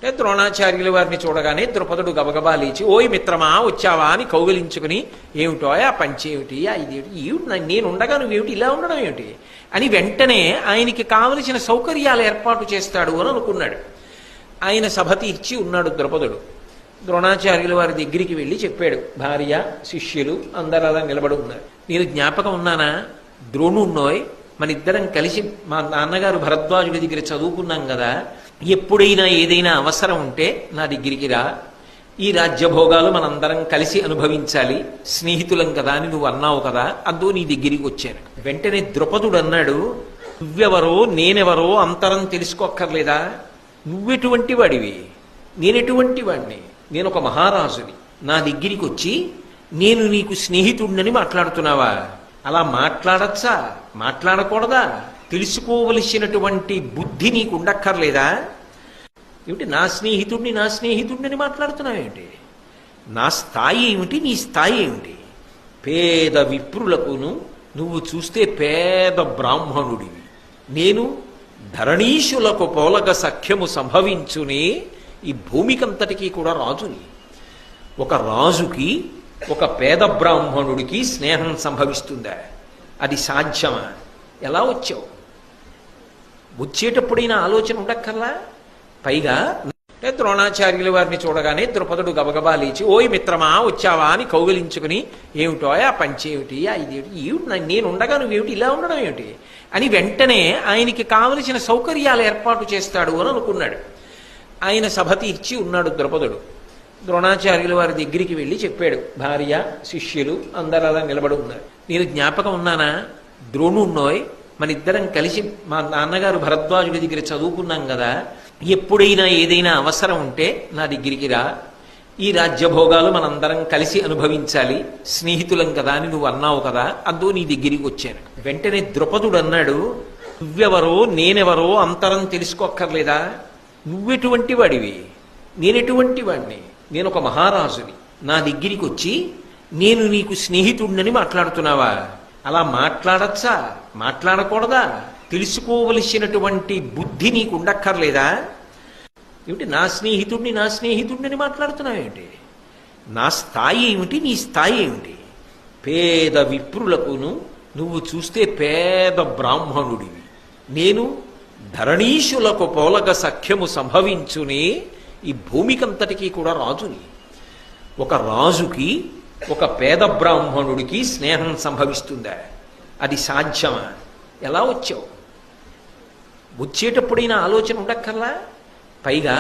అంటే ద్రోణాచార్యుల వారిని చూడగానే ద్రుపదుడు గబగబా లేచి, ఓయ్ మిత్రమా వచ్చావా అని కౌగిలించుకుని, ఏమిటో ఆ పంచేమిటి, ఆ ఇదేమిటి, ఏమిటి నేను ఉండగా నువ్వేమిటి ఇలా ఉండడం ఏమిటి అని వెంటనే ఆయనకి కావలసిన సౌకర్యాలు ఏర్పాటు చేస్తాడు అని అనుకున్నాడు. ఆయన సభ తీర్చి ఉన్నాడు ద్రుపదుడు. ద్రోణాచార్యుల వారి దగ్గరికి వెళ్ళి చెప్పాడు, భార్య శిష్యులు అందరూ అలా నిలబడి ఉన్నారు. నేను జ్ఞాపకం ఉన్నానా, ద్రోణున్నోయ్, మన ఇద్దరం కలిసి మా నాన్నగారు భరద్వాజుడి దగ్గర చదువుకున్నాం కదా, ఎప్పుడైనా ఏదైనా అవసరం ఉంటే నా దగ్గరికి రా, ఈ రాజ్యభోగాలు మనందరం కలిసి అనుభవించాలి, స్నేహితులం కదా అని నువ్వు అన్నావు కదా, అందు నీ దగ్గరికి వచ్చాను. వెంటనే ద్రుపదుడు అన్నాడు, నువ్వెవరో నేనెవరో అంతరం తెలుసుకోక్కర్లేదా, నువ్వెటువంటి వాడివి నేనెటువంటి వాడిని, నేను ఒక మహారాజుని, నా దగ్గరికి వచ్చి నేను నీకు స్నేహితుడినని మాట్లాడుతున్నావా, అలా మాట్లాడచ్చా మాట్లాడకూడదా, తెలుసుకోవలసినటువంటి బుద్ధి నీకు ఉండక్కర్లేదా, ఏమిటి నా స్నేహితుడిని మాట్లాడుతున్నావేమిటి, నా స్థాయి ఏమిటి నీ స్థాయి ఏమిటి, పేద విప్రులకును నువ్వు చూస్తే పేద బ్రాహ్మణుడివి, నేను ధరణీశులకు పోలక సఖ్యము సంభవించునే ఈ భూమికంతటికీ కూడా రాజుని, ఒక రాజుకి ఒక పేద బ్రాహ్మణుడికి స్నేహం సంభవిస్తుందా, అది సాధ్యమా, ఎలా వచ్చావు, వచ్చేటప్పుడైనా ఆలోచన ఉండక్కర్లా. పైగా ద్రోణాచార్యుల వారిని చూడగానే ద్రుపదుడు గబగబా లేచి, ఓయ్ మిత్రమా వచ్చావా అని కౌగిలించుకుని, ఏమిటో ఆ పంచేమిటి, ఆ ఇదేమిటి, ఏమిటి నేను ఉండగా నువ్వేమిటి ఇలా ఉండడం ఏమిటి అని వెంటనే ఆయనకి కావలసిన సౌకర్యాలు ఏర్పాటు చేస్తాడు అని అనుకున్నాడు. ఆయన సభ తీర్చి ఉన్నాడు ద్రుపదుడు. ద్రోణాచార్యుల వారి దగ్గరికి వెళ్ళి చెప్పాడు, భార్య శిష్యులు అందరూ అలా నిలబడి ఉన్నారు. నేను జ్ఞాపకం ఉన్నానా, ద్రోణున్నోయ్, మన ఇద్దరం కలిసి మా నాన్నగారు భరద్వాజుడి దగ్గర చదువుకున్నాం కదా, ఎప్పుడైనా ఏదైనా అవసరం ఉంటే నా దగ్గరికి రా, ఈ రాజ్యభోగాలు మనందరం కలిసి అనుభవించాలి, స్నేహితులం కదా అని నువ్వు అన్నావు కదా, అందు నీ దగ్గరికి వచ్చాను. వెంటనే ద్రుపదుడు అన్నాడు, నువ్వెవరో నేనెవరో అంతరం తెలుసుకోక్కర్లేదా, నువ్వెటువంటి వాడివి నేనెటువంటి వాడిని, నేను ఒక మహారాజుని, నా దగ్గరికి వచ్చి నేను నీకు స్నేహితుడినని మాట్లాడుతున్నావా, అలా మాట్లాడచ్చా మాట్లాడకూడదా, తెలుసుకోవలసినటువంటి బుద్ధి నీకు ఉండక్కర్లేదా, ఏమిటి నా స్నేహితుడిని మాట్లాడుతున్నావేమిటి, నా స్థాయి ఏమిటి నీ స్థాయి ఏమిటి, పేద విప్రులకును నువ్వు చూస్తే పేద బ్రాహ్మణుడివి, నేను ధరణీశులకు పోలక సఖ్యము సంభవించునే ఈ భూమికంతటికీ కూడా రాజుని, ఒక రాజుకి ఒక పేద బ్రాహ్మణుడికి స్నేహం సంభవిస్తుందా, అది సాధ్యమా, ఎలా వచ్చావు, వచ్చేటప్పుడైనా ఆలోచన ఉండక్కర్లా. పైగా